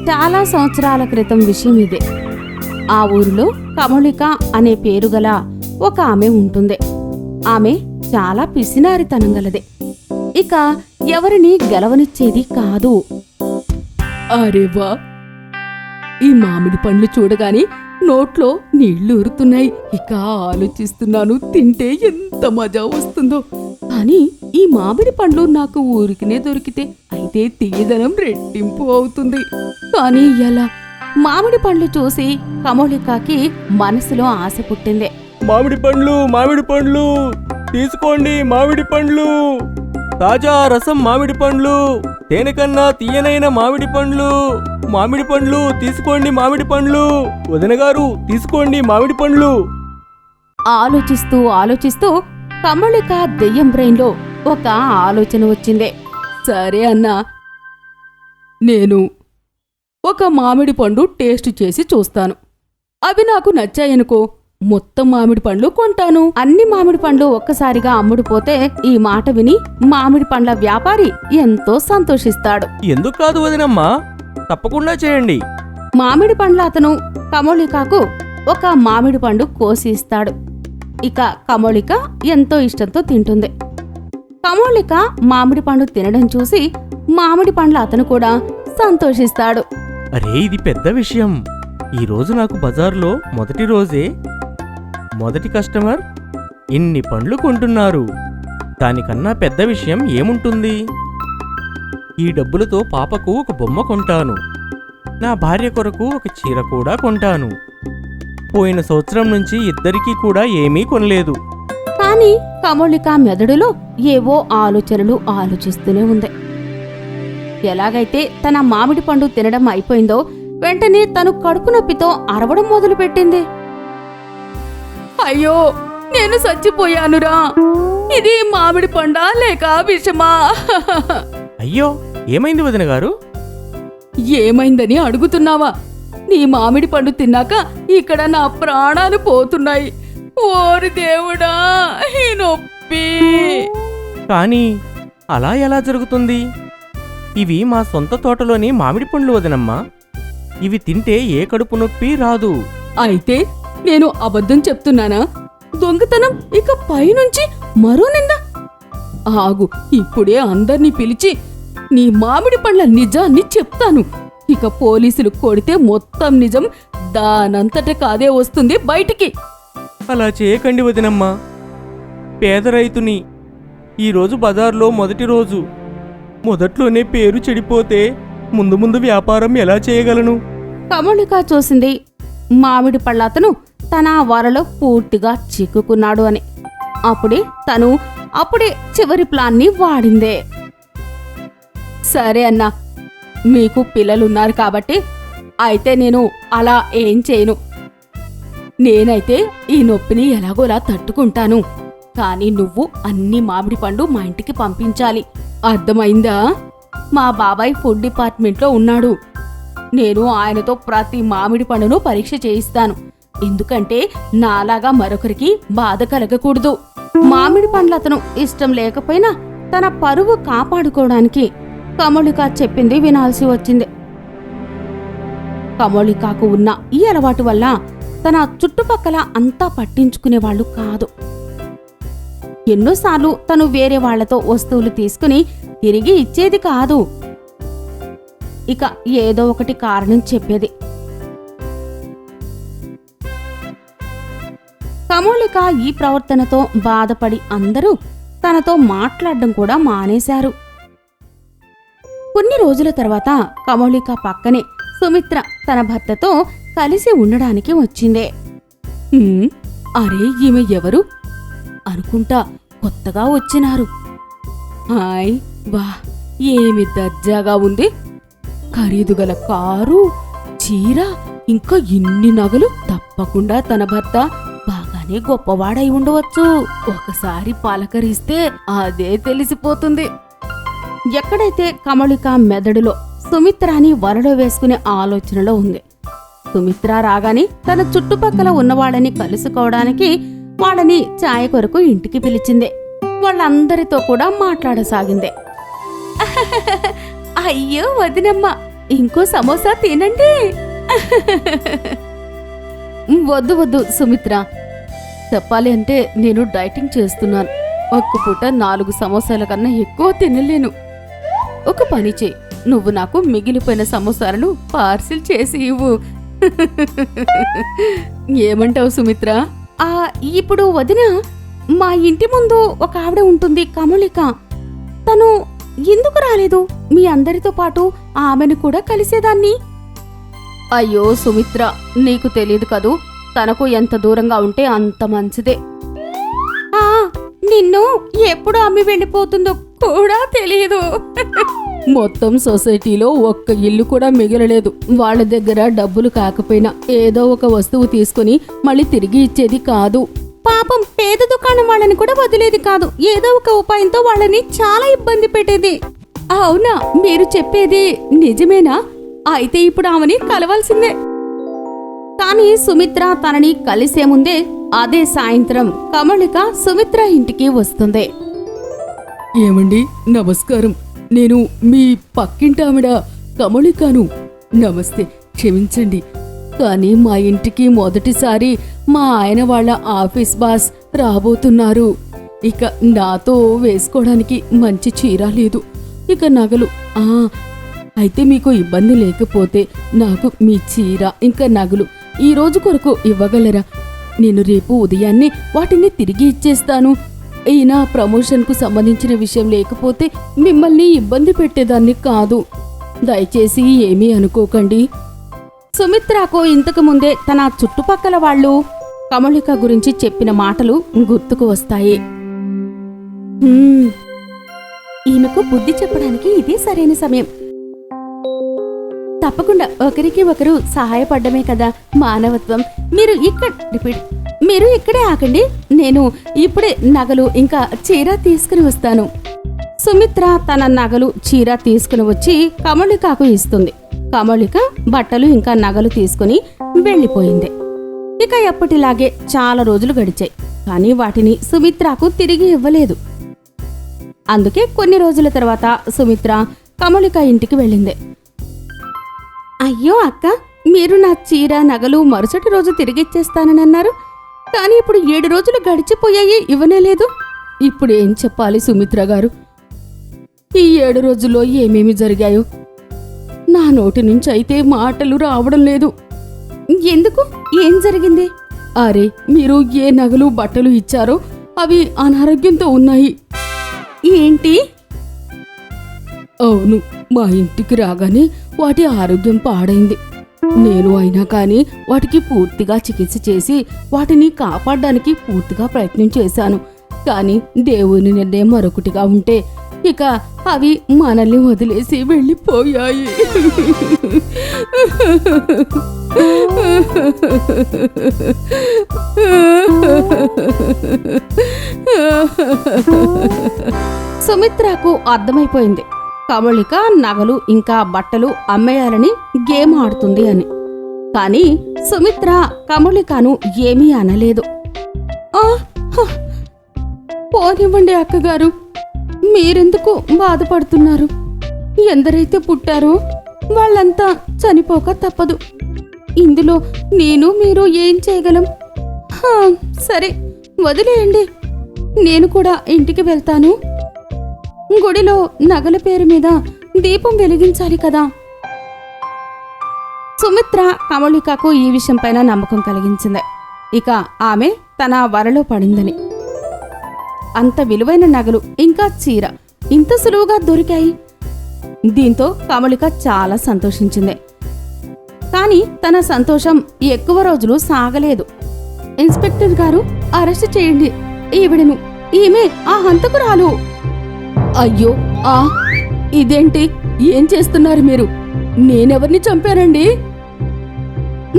చాలా సంవత్సరాల క్రితం విషయం ఇదే. ఆ ఊరిలో కమలిక అనే పేరు గల ఒక ఆమె ఉంటుంది. ఆమె చాలా పిసినారితనం గలదే. ఇక ఎవరిని గెలవనిచ్చేది కాదు. అరేవా, ఈ మామిడి పండ్లు చూడగానే నోట్లో నీళ్లు ఊరుతున్నాయి. ఇక ఆలోచిస్తున్నాను తింటే ఎంత మజా వస్తుందో. కానీ ఈ మామిడి పండ్లు నాకు ఊరికినే దొరికితే అయితే తీయదనం రెట్టింపు అవుతుంది. కానీ ఎలా? మామిడి పండ్లు చూసి కమలికకి మనసులో ఆశ పుట్టింది. మామిడి పండ్లు తీసుకోండి, మామిడి పండ్లు, తాజా రసం మామిడి పండ్లు, తేనె కన్నా తీయనైన మామిడి పండ్లు తీసుకోండి, మామిడి పండ్లు, వదిన గారు తీసుకోండి మామిడి పండ్లు. ఆలోచిస్తూ కమలిక దెయ్యం బ్రెయిన్లో ఒక ఆలోచన వచ్చింది. సరే అన్నా, నేను ఒక మామిడి పండు టేస్ట్ చేసి చూస్తాను. అవి నాకు నచ్చాయనుకో మొత్తం మామిడి పండ్లు కొంటాను. అన్ని మామిడి పండ్లు ఒక్కసారిగా అమ్ముడుపోతే ఈ మాట విని మామిడి పండ్ల వ్యాపారి ఎంతో సంతోషిస్తాడు. ఎందుకు కాదు వదినమ్మా, తప్పకుండా చేయండి. మామిడి పండ్ల అతను కమలికకు ఒక మామిడి పండు కోసి ఇస్తాడు. ఇక కమలిక ఎంతో ఇష్టంతో తింటుంది. కమలిక మామిడి పండు తినడం చూసి మామిడి పండ్ల అతను కూడా సంతోషిస్తాడు. అరే, ఇది పెద్ద విషయం. ఈరోజు నాకు బజార్లో మొదటి రోజే మొదటి కస్టమర్ ఇన్ని పండ్లు కొంటున్నారు. దానికన్నా పెద్ద విషయం ఏముంటుంది? ఈ డబ్బులతో పాపకు ఒక బొమ్మ కొంటాను. నా భార్య కొరకు ఒక చీర కూడా కొంటాను. పోయిన సంవత్సరం నుంచి ఇద్దరికీ కూడా ఏమీ కొనలేదు. కానీ కమలిక మెదడులో ఏవో ఆలోచనలు ఆలోచిస్తూనే ఉంది. ఎలాగైతే తన మామిడి పండు తినడం అయిపోయిందో వెంటనే తను కడుపు నొప్పితో అరవడం మొదలుపెట్టింది. అయ్యో, నేను చచ్చిపోయానురా. ఇది మామిడి పండా లేక విషమా? అయ్యో, ఏమైంది వదిన గారు? ఏమైందని అడుగుతున్నావా? నీ మామిడి పండు తిన్నాక ఇక్కడ నా ప్రాణాలు పోతున్నాయి. ఓరి దేవుడా, ఈ నొప్పి! కానీ అలా ఎలా జరుగుతుంది? ఇవి మా సొంత తోటలోని మామిడి పండ్లు వదినమ్మా. ఇవి తింటే ఏ కడుపు నొప్పి రాదు. అయితే నేను అబద్ధం చెప్తున్నానా? దొంగతనం ఇక పైనుంచి మరో నింద? ఆగు, ఇప్పుడే అందర్నీ పిలిచి నీ మామిడి పండ్ల నిజాన్ని చెప్తాను. ఇక పోలీసులు కొడితే మొత్తం నిజం దానంతట కాదే వస్తుంది బయటికి. అలా చేయకండి వదినమ్మా. పేద రైతుని. ఈరోజు బజార్లో మొదటి రోజు. మొదట్లోనే పేరు చెడిపోతే ముందు ముందు వ్యాపారం ఎలా చేయగలను? కమలిక చూసింది మామిడి పళ్ళ అతను తన వరలో పూర్తిగా చిక్కుకున్నాడు అని. అప్పుడే చివరి ప్లాన్ని వాడిందే. సరే అన్నా, మీకు పిల్లలున్నారు కాబట్టి అయితే నేను అలా ఏం చేయను. నేనైతే ఈ నొప్పిని ఎలాగోలా తట్టుకుంటాను. కానీ నువ్వు అన్ని మామిడి పండు మా ఇంటికి పంపించాలి. అర్థమైందా? మా బాబాయ్ ఫుడ్ డిపార్ట్మెంట్లో ఉన్నాడు. నేను ఆయనతో ప్రతి మామిడి పండును పరీక్ష చేయిస్తాను. ఎందుకంటే నాలాగా మరొకరికి బాధ కలగకూడదు. మామిడి పండ్లతను ఇష్టం లేకపోయినా తన పరువు కాపాడుకోవడానికి కమలిక చెప్పింది వినాల్సి వచ్చింది. కమలికకు ఉన్న ఈ అలవాటు వల్ల తన చుట్టుపక్కల అంతా పట్టించుకునేవాళ్లు కాదు. ఎన్నోసార్లు తను వేరే వాళ్లతో వస్తువులు తీసుకుని తిరిగి ఇచ్చేది కాదు. ఇక ఏదో ఒకటి కారణం చెప్పేది. కమలిక ఈ ప్రవర్తనతో బాధపడి అందరూ తనతో మాట్లాడడం కూడా మానేశారు. కొన్ని రోజుల తర్వాత కమలిక పక్కనే సుమిత్ర తన భర్తతో కలిసి ఉండడానికి వచ్చిందే. అరే, ఈమె ఎవరు అనుకుంటా కొత్తగా వచ్చినారు. హాయ్, వా, ఏమి దర్జాగా ఉంది. ఖరీదుగల కారు, చీర, ఇంకా ఇన్ని నగలు. తప్పకుండా తన భర్త బాగానే గొప్పవాడై ఉండవచ్చు. ఒకసారి పలకరిస్తే అదే తెలిసిపోతుంది. ఎక్కడైతే కమలిక మెదడులో సుమిత్రాని వరలో వేసుకునే ఆలోచనలో ఉంది. సుమిత్ర రాగానే తన చుట్టుపక్కల ఉన్నవాళ్ళని కలుసుకోవడానికి వాళ్ళని ఛాయ కొరకు ఇంటికి పిలిచిందే. వాళ్ళందరితో కూడా మాట్లాడసాగిందే. అయ్యో వదినమ్మ, ఇంకో సమోసా తినండి. వద్దు వద్దు సుమిత్ర, చెప్పాలి అంటే నేను డైటింగ్ చేస్తున్నాను. ఒక్క పూట 4 సమోసాల కన్నా ఎక్కువ తినలేను. ఒక పని చేయి, నువ్వు నాకు మిగిలిపోయిన సమోసాలను పార్సిల్ చేసి ఇవ్వు. ఏమంటావు సుమిత్ర? ఇప్పుడు వదిన, మా ఇంటి ముందు ఒక ఆవిడ ఉంటుంది, కమలిక. తను ఎందుకు రాలేదు? మీ అందరితో పాటు ఆమెను కూడా కలిసేదాన్ని. అయ్యో సుమిత్ర, నీకు తెలియదు కదూ, తనకు ఎంత దూరంగా ఉంటే అంత మంచిదే. నిన్ను ఎప్పుడు అమ్మి వెళ్ళిపోతుందో కూడా తెలియదు. మొత్తం సొసైటీలో ఒక్క ఇల్లు కూడా మిగలలేదు. వాళ్ళ దగ్గర డబ్బులు కాకపోయినా ఏదో ఒక వస్తువు తీసుకుని మళ్ళీ తిరిగి ఇచ్చేది కాదు. పాపం పేద దుకాణం వాళ్ళని కూడా వదిలేది కాదు. ఏదో ఒక ఉపాయంతో వాళ్ళని చాలా ఇబ్బంది పెట్టేది. అవునా, మీరు చెప్పేది నిజమేనా? అయితే ఇప్పుడు ఆమెని కలవాల్సిందే. కానీ సుమిత్ర తనని కలిసే ముందే అదే సాయంత్రం కమలిక సుమిత్ర ఇంటికి వస్తుంది. ఏమండి, నమస్కారం. నేను మీ పక్కింటి ఆవిడ కమలికను. నమస్తే, క్షమించండి. కానీ మా ఇంటికి మొదటిసారి మా ఆయన వాళ్ళ ఆఫీస్ బాస్ రాబోతున్నారు. ఇక నాతో వేసుకోవడానికి మంచి చీర లేదు, ఇక నగలు. అయితే మీకు ఇబ్బంది లేకపోతే నాకు మీ చీర ఇంకా నగలు ఈ రోజు కొరకు ఇవ్వగలరా? నేను రేపు ఉదయాన్నే వాటిని తిరిగి ఇచ్చేస్తాను. ఈయన ప్రమోషన్కు సంబంధించిన విషయం లేకపోతే మిమ్మల్ని ఇబ్బంది పెట్టేదాన్ని కాదు. దయచేసి ఏమీ అనుకోకండి. సుమిత్రకు ఇంతకు ముందే తన చుట్టుపక్కల వాళ్ళు కమలిక గురించి చెప్పిన మాటలు గుర్తుకు వస్తాయి. ఈమెకు బుద్ధి చెప్పడానికి ఇదే సరైన సమయం. తప్పకుండా ఒకరికి ఒకరు సహాయపడ్డమే కదా మానవత్వం. మీరు ఇక్కడే ఆకండి, నేను ఇప్పుడే నగలు ఇంకా చీర తీసుకుని వస్తాను. సుమిత్ర తన నగలు చీర తీసుకుని వచ్చి కమలికకు ఇస్తుంది. కమలిక బట్టలు ఇంకా నగలు తీసుకుని వెళ్ళిపోయింది. ఇక ఎప్పటిలాగే చాలా రోజులు గడిచాయి, కానీ వాటిని సుమిత్రకు తిరిగి ఇవ్వలేదు. అందుకే కొన్ని రోజుల తర్వాత సుమిత్ర కమలిక ఇంటికి వెళ్ళింది. అయ్యో అక్క, మీరు నా చీర నగలు మరుసటి రోజు తిరిగిచ్చేస్తానని అన్నారు, కానీ ఇప్పుడు 7 రోజులు గడిచిపోయాయి, ఇవ్వనేలేదు. ఇప్పుడు ఏం చెప్పాలి సుమిత్ర గారు? ఈ 7 రోజుల్లో ఏమేమి జరిగాయో నా నోటి నుంచి అయితే మాటలు రావడం లేదు. ఎందుకు? ఏం జరిగింది? అరే, మీరు ఏ నగలు బట్టలు ఇచ్చారో అవి అనారోగ్యంతో ఉన్నాయి. ఏంటి? అవును, మా ఇంటికి రాగానే వాటి ఆరోగ్యం పాడైంది. నేను అయినా కానీ వాటికి పూర్తిగా చికిత్స చేసి వాటిని కాపాడడానికి పూర్తిగా ప్రయత్నం చేశాను. కానీ దేవుని నిర్ణయం మరొకటిగా ఉంటే ఇక అవి మనల్ని వదిలేసి వెళ్ళిపోయాయి. సుమిత్రకు అర్థమైపోయింది కమలిక నగలు ఇంకా బట్టలు అమ్మేయాలని గేమ్ ఆడుతుంది అని. కానీ సుమిత్ర కమలికను ఏమీ అనలేదు. పోనివ్వండి అక్కగారు, మీరెందుకు బాధపడుతున్నారు? ఎందరైతే పుట్టారో వాళ్ళంతా చనిపోక తప్పదు. ఇందులో మీరు ఏం చేయగలం? సరే, వదిలేయండి. నేను కూడా ఇంటికి వెళ్తాను. గుడిలో నగల పేరు మీద దీపం వెలిగించాలి కదా. సుమిత్ర కమలికకు ఈ విషయంపైన నమ్మకం కలిగించింది. ఇక ఆమె తన వరలో పడిందని. అంత విలువైన నగలు ఇంకా చీర ఇంత సులువుగా దొరికాయి. దీంతో కమలిక చాలా సంతోషించింది. కానీ తన సంతోషం ఎక్కువ రోజులు సాగలేదు. ఇన్స్పెక్టర్ గారు, అరెస్ట్ చేయండి ఈవిడను. ఈమె ఆ హంతకురాలు. అయ్యో, ఇదేంటి? ఏం చేస్తున్నారు మీరు? నేనెవరిని చంపానండి?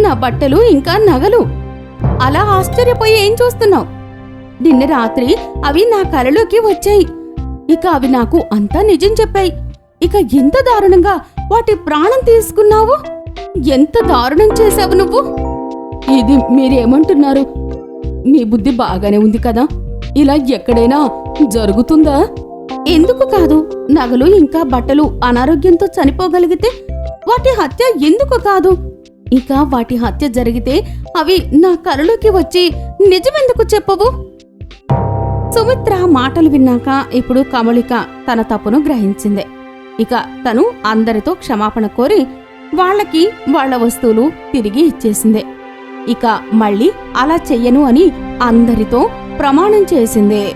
నా బట్టలు ఇంకా నగలు. అలా ఆశ్చర్యపోయి ఏం చూస్తున్నావు? నిన్న రాత్రి అవి నా కలలోకి వచ్చాయి. ఇక అవి నాకు అంతా నిజం చెప్పాయి. ఇక ఎంత దారుణంగా వాటి ప్రాణం తీసుకున్నావు? ఎంత దారుణం చేశావు నువ్వు? ఇది మీరేమంటున్నారు? మీ బుద్ధి బాగానే ఉంది కదా? ఇలా ఎక్కడైనా జరుగుతుందా? ఎందుకు కాదు? నగలు ఇంకా బట్టలు అనారోగ్యంతో చనిపోగలిగితే వాటి హత్య ఎందుకు కాదు? ఇక వాటి హత్య జరిగితే అవి నా కలలోకి వచ్చి నిజమెందుకు చెప్పవు? సుమిత్ర మాటలు విన్నాక ఇప్పుడు కమలిక తన తప్పును గ్రహించింది. ఇక తను అందరితో క్షమాపణ కోరి వాళ్ళకి వాళ్ళ వస్తువులు తిరిగి ఇచ్చేసింది. ఇక మళ్ళీ అలా చెయ్యను అని అందరితో ప్రమాణం చేసింది.